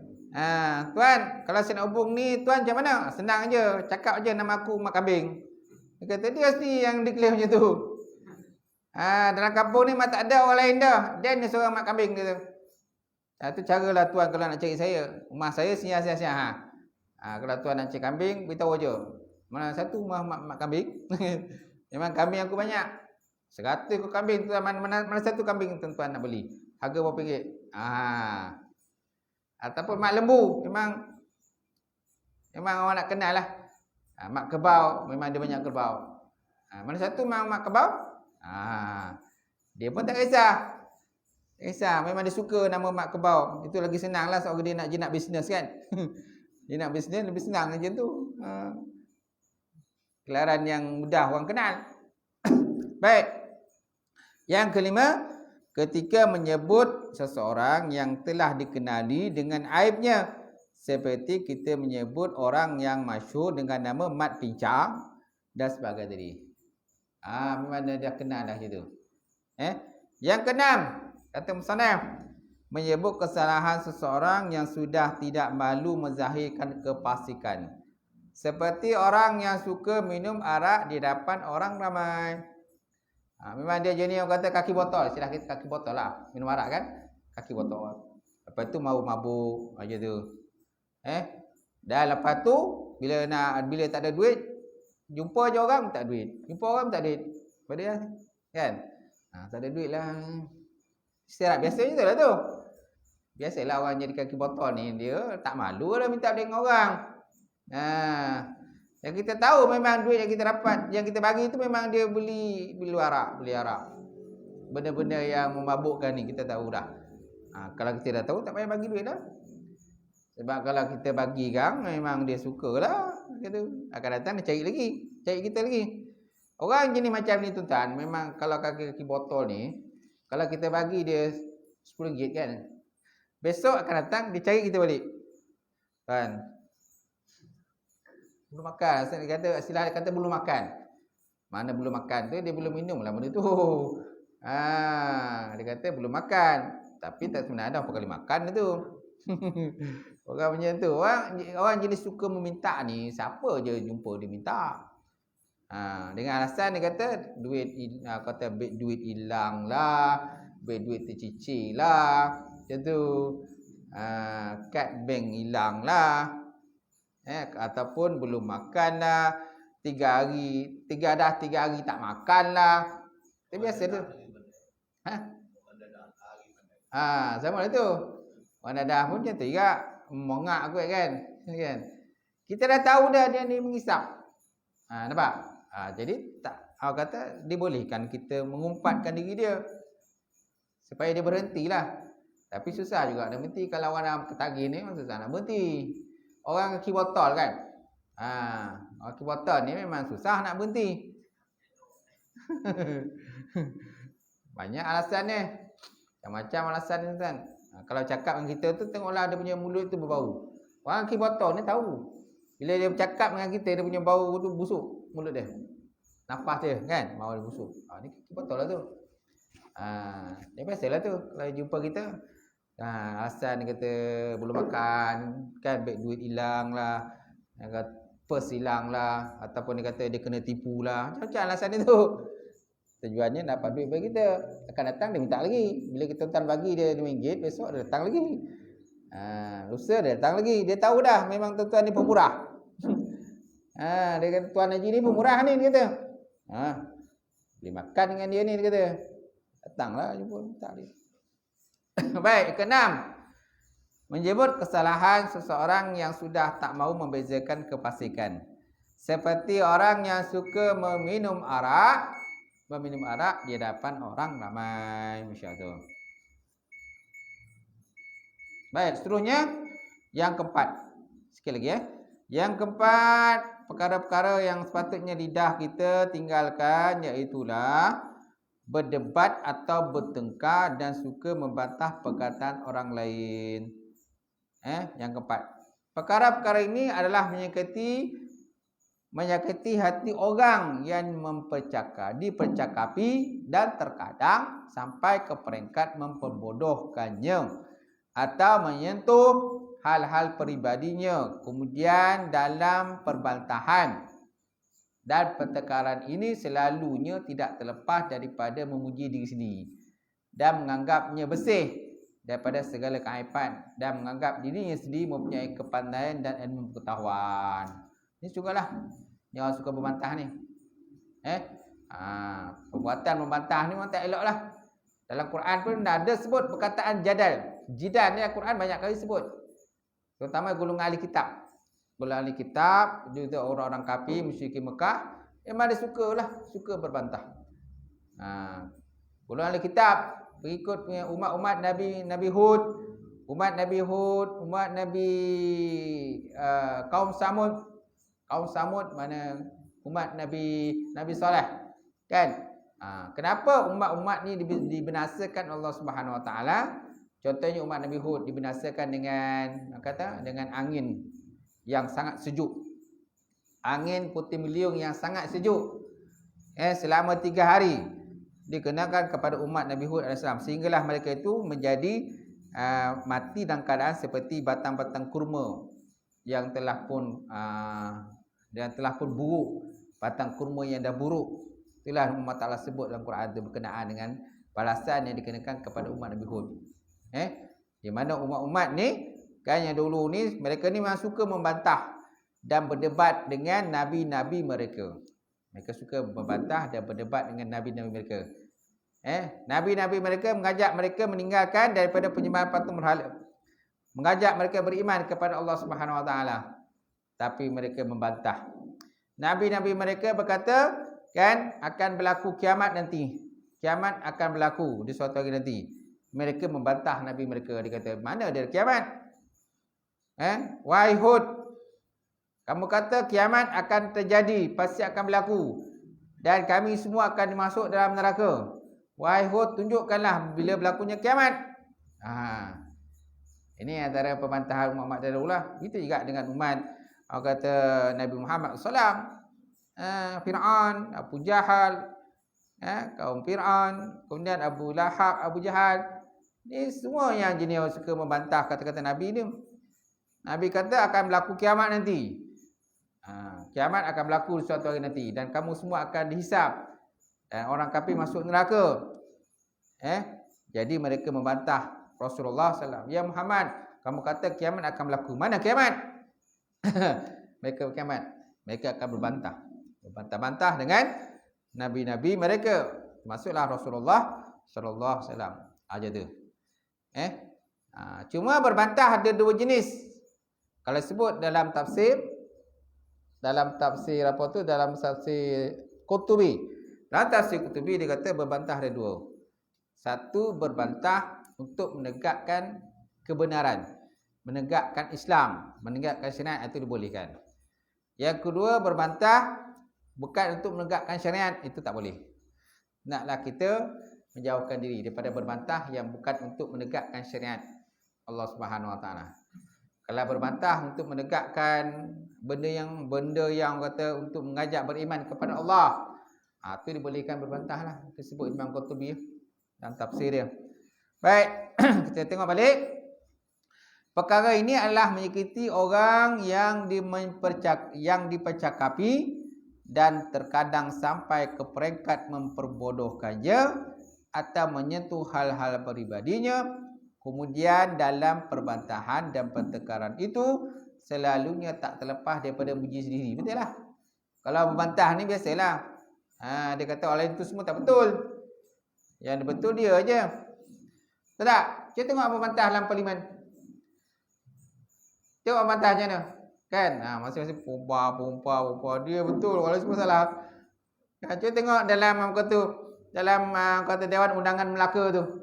tuan, kalau saya nak hubung ni, tuan macam mana? Senang je. Cakap je nama aku Mat Kambing. Dia kata, dia sendiri yang declare macam tu. Dalam kampung ni memang tak ada orang lain dah. Dia ni seorang Mat Kambing. Dia tu caralah tuan kalau nak cari saya. Rumah saya siang-siang. Kalau tuan nak cari kambing, beritahu je. Mana satu rumah Mat Kambing. Memang kambing aku banyak. 100 ekor kambing. Mana satu kambing tuan nak beli? Harga berapa ringgit? Ataupun mat lembu. Memang orang nak kenal lah. Mat kerbau. Memang dia banyak kerbau. Mana satu mat kerbau? Dia pun tak kisah. Memang dia suka nama mat kerbau. Itu lagi senang lah. Soal dia nak bisnes kan. Dia nak bisnes lebih senang macam tu. Gelaran yang mudah orang kenal. Baik. Yang kelima, ketika menyebut seseorang yang telah dikenali dengan aibnya. Seperti kita menyebut orang yang masyhur dengan nama Mat Pincang dan sebagainya tadi. Memang dia kenal dah situ. Yang keenam, kata musannaf, menyebut kesalahan seseorang yang sudah tidak malu menzahirkan kefasikan. Seperti orang yang suka minum arak di hadapan orang ramai. Memang dia jenis orang kata kaki botol. Istilah kita kaki botol lah. Minum arak kan? Kaki botol. Lepas tu mabuk-mabuk macam tu. Dan lepas tu bila tak ada duit, jumpa je orang tak duit. Jumpa orang tak duit. Pada dia kan? Tak ada duit lah. Istirahat biasa je tu lah tu. Biasalah orang jadi kaki botol ni, dia tak malu lah minta duit dengan orang. Yang kita tahu memang duit yang kita dapat, yang kita bagi tu memang dia beli arak. Benda-benda yang memabukkan ni kita tahu dah. Kalau kita dah tahu tak payah bagi duit dah. Sebab kalau kita bagi kan memang dia sukalah gitu. Akan datang dia cari kita lagi. Orang jenis macam ni tuan, memang kalau kaki botol ni, kalau kita bagi dia RM10 kan, besok akan datang dia cari kita balik. Kan? Belum makan. Istilah dia kata belum makan. Mana belum makan tu dia belum minum lah benda tu. Dia kata belum makan. Tapi tak sebenarnya dah berapa kali makan tu. Orang macam tu. Orang jenis suka meminta ni, siapa je jumpa dia minta. Dengan alasan dia kata duit hilang lah, duit tercicir lah, macam tu. Kad bank hilang lah. Ataupun belum makan lah, 3 hari tak makan lah. Itu biasa tu. Sama lah tu. Orang dadah pun macam tu juga. Mengak aku kan. Kita dah tahu dah dia ni mengisap. Nampak? Jadi awak kata dibolehkan kita mengumpatkan diri dia supaya dia berhentilah. Tapi susah juga nak berhenti. Kalau orang nak ketagih ni susah nak berhenti. Orang kaki botol kan. Orang kaki botol ni memang susah nak berhenti. Banyak alasan ni. Macam-macam alasan ni kan. Kalau cakap dengan kita tu tengoklah dia punya mulut tu berbau. Orang kaki botol ni tahu. Bila dia bercakap dengan kita dia punya bau tu busuk mulut dia. Nafas dia kan mau dia busuk. Ni kaki botol lah tu. Dia biasalah tu kalau jumpa kita. Alasan dia kata belum makan kan, duit hilang lah, purse hilang lah, ataupun dia kata dia kena tipu lah. Macam-macam alasan dia tu. Tujuannya nak dapat duit bagi kita. Akan datang dia minta lagi. Bila kita tuan bagi dia RM2, besok dia datang lagi. Lusa dia datang lagi. Dia tahu dah memang tuan ni pemurah. Dia kata Tuan Haji ni pemurah ni, dia kata. Boleh makan dengan dia ni, dia kata. Datanglah jumpa minta dia. Baik, keenam. Menyebut kesalahan seseorang yang sudah tak mahu membezakan kefasikan. Seperti orang yang suka meminum arak di hadapan orang ramai. Masya Allah. Baik, seterusnya yang keempat. Sekali lagi Yang keempat, perkara-perkara yang sepatutnya lidah kita tinggalkan, iaitulah berdebat atau bertengkar dan suka membantah perkataan orang lain. Yang keempat. Perkara-perkara ini adalah menyakiti hati orang yang dipercakapi dan terkadang sampai ke peringkat memperbodohkannya atau menyentuh hal-hal peribadinya. Kemudian dalam perbantahan dan pertengkaran ini selalunya tidak terlepas daripada memuji diri sendiri dan menganggapnya bersih daripada segala keaiban dan menganggap dirinya sendiri mempunyai kepandaian dan ilmu pengetahuan. Ini sungguhlah yang suka membantah ni. Perbuatan membantah ni memang tak elok lah. Dalam Quran pun ada sebut perkataan jidal ni, Al-Quran banyak kali sebut. Terutama golongan ahli kitab. Golongan ahli kitab, juga orang-orang kafir, musyrikin Mekah, memang dia suka berbantah. Golongan ahli kitab pengikut umat Nabi Hud, umat Nabi kaum Samud mana umat Nabi Saleh, kan? Kenapa umat-umat ni dibinasakan Allah Subhanahu Wa Taala? Contohnya umat Nabi Hud dibinasakan dengan angin yang sangat sejuk, angin puting beliung yang sangat sejuk, selama 3 hari dikenakan kepada umat Nabi Hud AS, sehinggalah mereka itu menjadi mati dalam keadaan seperti batang-batang kurma yang telah pun buruk, batang kurma yang dah buruk. Itulah Allah Ta'ala sebut dalam Quran itu berkenaan dengan balasan yang dikenakan kepada umat Nabi Hud. Di mana umat-umat ni kan yang dulu ni, mereka ni memang suka membantah dan berdebat dengan nabi-nabi mereka. Mereka suka membantah dan berdebat dengan nabi-nabi mereka. Nabi-nabi mereka mengajak mereka meninggalkan daripada penyembahan patung berhala, mengajak mereka beriman kepada Allah Subhanahu Wa Taala, tapi mereka membantah. Nabi-nabi mereka berkata kan akan berlaku kiamat nanti. Kiamat akan berlaku di suatu hari nanti. Mereka membantah nabi mereka. Dia kata, mana ada kiamat? Wahai Hud, kamu kata kiamat akan terjadi, pasti akan berlaku, dan kami semua akan dimasuk dalam neraka. Wahai Hud, tunjukkanlah bila berlakunya kiamat. Ini antara pembantahan umat-umat dahulu lah. Itu juga dengan umat kata Nabi Muhammad SAW, Fir'aun, Abu Jahal, kaum Fir'aun, kemudian Abu Lahab, Abu Jahal. Ini semua yang jenis suka membantah kata-kata Nabi ni. Nabi kata akan berlaku kiamat nanti. Kiamat akan berlaku suatu hari nanti, dan kamu semua akan dihisap, dan orang kafir masuk neraka. Jadi mereka membantah Rasulullah SAW. Ya Muhammad, kamu kata kiamat akan berlaku. Mana kiamat? Mereka akan berbantah dengan nabi-nabi mereka. Masuklah Rasulullah SAW aja tu. Cuma berbantah ada 2 jenis. Kalau sebut dalam tafsir apa tu, dalam tafsir Qurtubi. Dalam tafsir Qurtubi dia kata berbantah ada 2. Satu, berbantah untuk menegakkan kebenaran, menegakkan Islam, menegakkan syariat, itu dibolehkan. Yang kedua, berbantah bukan untuk menegakkan syariat, itu tak boleh. Naklah kita menjauhkan diri daripada berbantah yang bukan untuk menegakkan syariat Allah Subhanahu Wa Taala. Kalau berbantah untuk menegakkan benda yang kata untuk mengajak beriman kepada Allah, itu dibolehkan berbantahlah. Itu sebut Imam Qurtubi dalam tafsir dia. Baik, kita tengok balik. Perkara ini adalah menyakiti orang yang dipercakapi dan terkadang sampai ke peringkat memperbodohkannya atau menyentuh hal-hal peribadinya. Kemudian dalam perbantahan dan pertengkaran itu selalunya tak terlepas daripada muji sendiri. Betul lah. Kalau membantah ni biasalah. Dia kata orang lain itu semua tak betul. Yang betul dia aja. Tak? Kita tengok membantah dalam parlimen. Tengok membantah macam mana? Kan? Masing-masing pompa dia betul, orang lain semua salah. Cuba tengok dalam kata Dewan Undangan Melaka tu.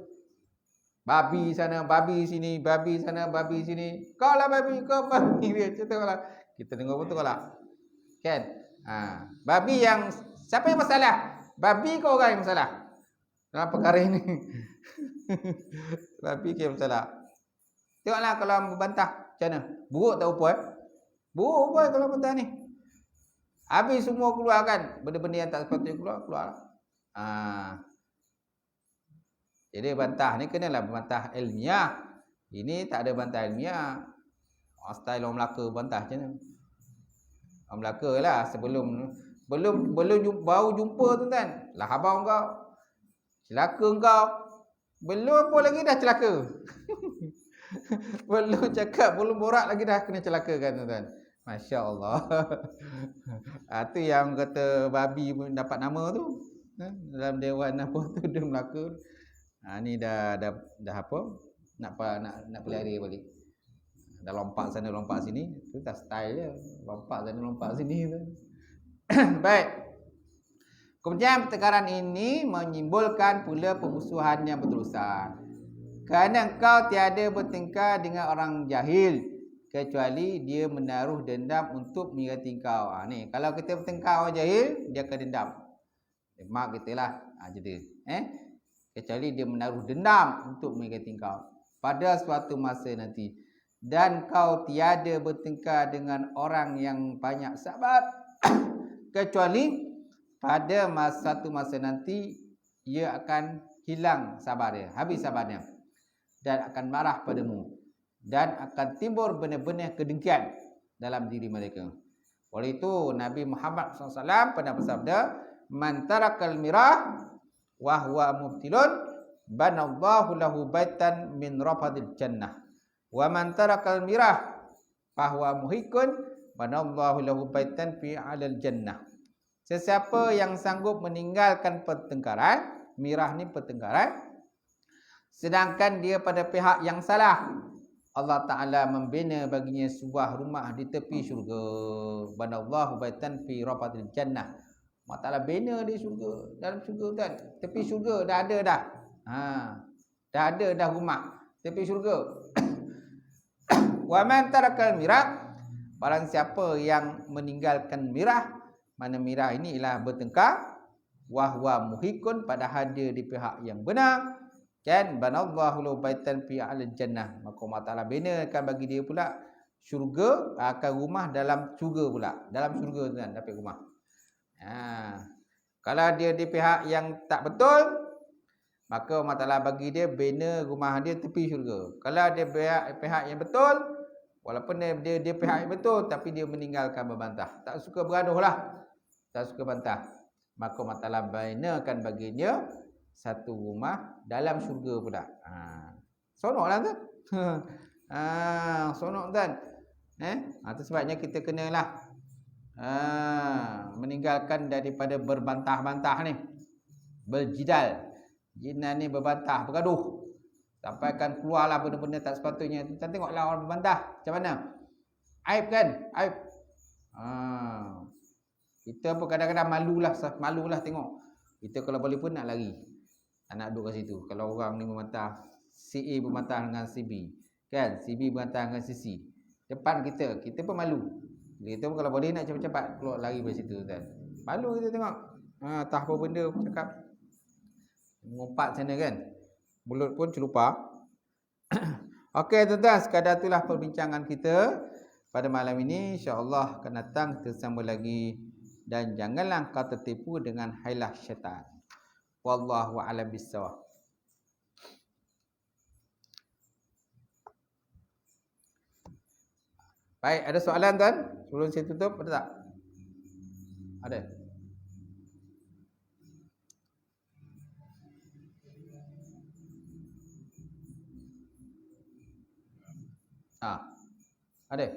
Babi sana, babi sini, babi sana, babi sini. Kau lah babi, kau babi dia. Tengoklah. Kita dengar pun tengoklah. Kan? Babi yang siapa yang masalah? Babi ke orang yang masalah? Dalam perkara ini. Babi ke yang masalah? Tengoklah kalau membantah. Macam mana? Buruk tak rupa Buruk rupa kalau bantah ni. Habis semua keluar kan. Benda-benda yang tak sepatutnya keluar lah. Jadi bantah ni kenalah bantah ilmiah. Ini tak ada bantah ilmiah. Style orang Melaka bantah macam mana? Orang Melaka lah sebelum baru jumpa tu kan. Lah khabar kau. Celaka kau. Belum apa lagi dah celaka. belum borak lagi dah kena celaka kan tuan-tuan. Masya Allah. Tu yang kata babi pun dapat nama tu. Dalam dewan apa tu dia Melaka. Ni dah apa? Nak pelihara balik. Dah lompat sana lompat sini. Tu tak style je. Lompat sana lompat sini tu. Baik. Kemudian pertengkaran ini menimbulkan pula permusuhan yang berterusan. Kerana engkau tiada bertengkar dengan orang jahil kecuali dia menaruh dendam untuk menyerati kau. Ni kalau kita bertengkar orang jahil, dia akan dendam. Mak kita lah. Jadi, kecuali dia menaruh dendam untuk menyerati kau pada suatu masa nanti. Dan kau tiada bertengkar dengan orang yang banyak sabar kecuali pada satu masa nanti ia akan hilang sabar dia, habis sabarnya dan akan marah padamu dan akan timbul benih-benih kedengkian dalam diri mereka. Oleh itu Nabi Muhammad SAW pernah bersabda, "Man tarakal mirah wa huwa mubtilun banallahu lahu baitan min rafadil jannah wa man tarakal mirah fa huwa muhikun banallahu lahu baitan fi 'alal jannah." Sesiapa yang sanggup meninggalkan pertengkaran, mirah ni pertengkaran, sedangkan dia pada pihak yang salah, Allah Ta'ala membina baginya sebuah rumah di tepi syurga. Banallahu baitan fi rafadil jannah. Allah Ta'ala bina di syurga, dalam syurga kan, tepi syurga dah ada dah. Dah ada dah rumah tepi syurga. Wa man tarakal mirah, barang siapa yang meninggalkan mirah, mana mirah ini ialah bertengkar, wahwa muhikun, padahal dia di pihak yang benar, kan, banallahu lahu baitan fi al jannah, maka Allah Taala binakan bagi dia pula syurga, akan rumah dalam syurga pula, dalam syurga kan dapat rumah. Kalau dia di pihak yang tak betul, maka Allah Taala bagi dia bina rumah dia tepi syurga. Kalau dia pihak yang betul, walaupun dia pihak yang betul, tapi dia meninggalkan berbantah, tak suka beraduh lah, tak suka bantah, maka Allah Ta'ala binakan baginya satu rumah dalam syurga pula. Sonok lah tuan. Sonok tuan. Itu sebabnya kita kenalah meninggalkan daripada berbantah-bantah ni, berjidal. Jinan ni berbantah, bergaduh, sampai akan keluarlah benda-benda tak sepatutnya. Kita tengoklah orang berbantah macam mana. Aib kan? Aib. Kita pun kadang-kadang malulah tengok. Kita kalau boleh pun nak lari. Tak nak duduk kat situ. Kalau orang ni membantah, si A membantah dengan si B, kan? Si B membantah dengan si C. Depan kita pun malu. Kita pun kalau boleh nak cepat-cepat keluar lari dari situ kan. Malu kita tengok. Tak apa benda cakap. Mengumpat sana kan. Mulut pun celupar. Okey tuan-tuan, sekadar itulah perbincangan kita pada malam ini. InsyaAllah akan datang kita sambung lagi. Dan janganlah kau tertipu dengan hailah syaitan. Wallahu a'lam bissawab. Baik, ada soalan tuan? Sebelum saya tutup, ada tak? Ada. Ada.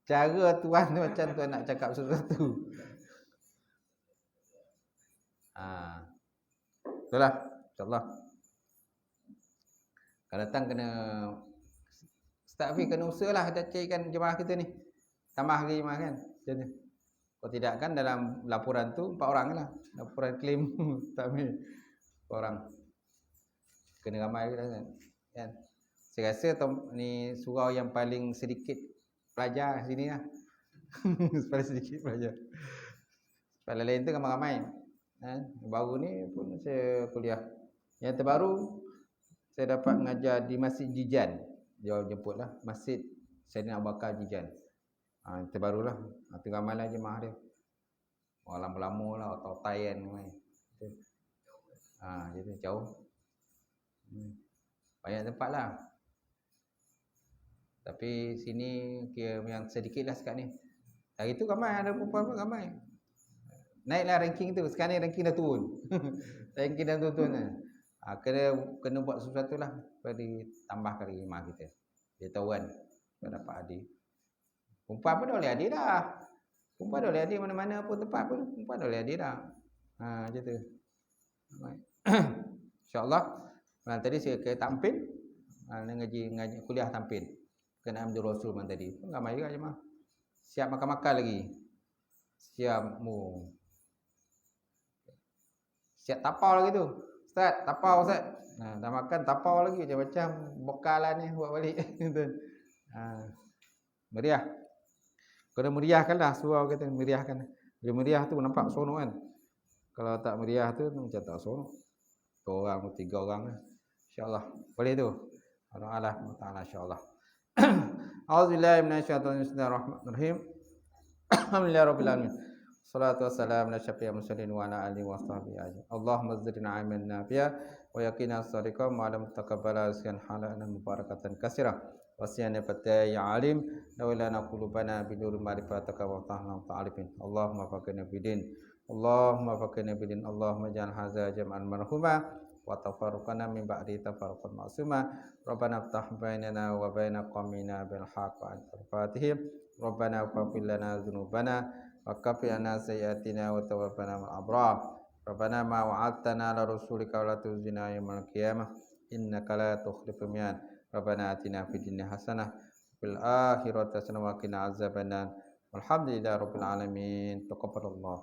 Cara tuan tu macam tuan nak cakap sesuatu. Betul lah, insyaAllah. Kalau datang kena Ustaz Hafiz kena usahalah kita carikan jemaah kita ni. Tambah lagi jemaah kan. Macam tu. Kalau tidak kan dalam laporan tu 4 orang lah. Laporan klaim Ustaz Hafiz 4 orang. Kena ramai kan. Saya rasa ni surau yang paling sedikit pelajar sini lah. Paling sedikit pelajar. Pada lain tu ramai-ramai. Baru ni pun saya kuliah. Yang terbaru saya dapat mengajar di Masjid Jijan. Dia jemputlah Masjid Saidina Abu Bakar Jijan. Terbarulah. Tengah malam jemaah dia. Orang lama-lama lah atau Tayan mai. Jadi jauh. Banyak tempat lah. Tapi sini kira yang sedikit lah sekarang ni. Hari tu ramai, ada perempuan pun ramai. Naiklah ranking tu. Sekarang ni ranking dah turun. Ranking dah turun lah. Kena buat sesuatu lah supaya ditambahkan lagi jemaah kita. Dia tahu kan supaya dapat hadir. Perempuan pun dah boleh hadir dah. Perempuan dah boleh hadir mana-mana pun tempat pun. Perempuan dah boleh hadir dah. Macam tu. InsyaAllah. Tadi saya ke tampil. Ngaji kuliah tampil. Kenaan Abdul Rasul tadi. Pun ramai juga jemaah. Siap makan-makan lagi. Siap siap tapau lagi tu. Ustaz, tapau Ustaz. Dah makan tapau lagi macam bekalan ni buat balik. Meriah. Kena meriahkanlah surau kata meriahkan. Bila meriah tu nampak seronok kan. Kalau tak meriah tu macam tak seronok. 2 orang, 3 orang lah. InsyaAllah. Boleh tu. Allah Ta'ala insyaAllah. A'udzubillahi minasyaitonir bismillahirrahmanirrahim. Alhamdulillahirabbil alamin. Salatu wassalamu ala syafi'il mursalin wa ala alihi washabbihi ajmain. Allahumma zidna ilman nafi'a wa yaqina as-sadiqa wa ala mutaqabbala rizqan halalan mubarakatan katsira. Wasiyana fatai alim lawlana qulubana bidur ma'rifataka wa tahna ta'alifin. Allahumma faqina bidin. Allahumma faqina bidin. Allahumma ja'al hadza jam'an marhuma wa tafarruqana min ba'di tafarruqan ma'suma. Rabbana iftah bainana wa baina qaumina bil haqq wa antal fatihim. Rabbana ighfir lana dzunubana wa kafir 'anna sayyi'atina wa tawaffana ma'al abrar. Rabbana ma wa'adtana la rasulika wa la tuzina yaumil qiyamah innaka la tukhliful mi'ad. Rabbana atina fid dunya hasanah fil akhirati hasanah wa qina azabannar. Walhamdulillahi rabbil alamin. Taqabbalallah.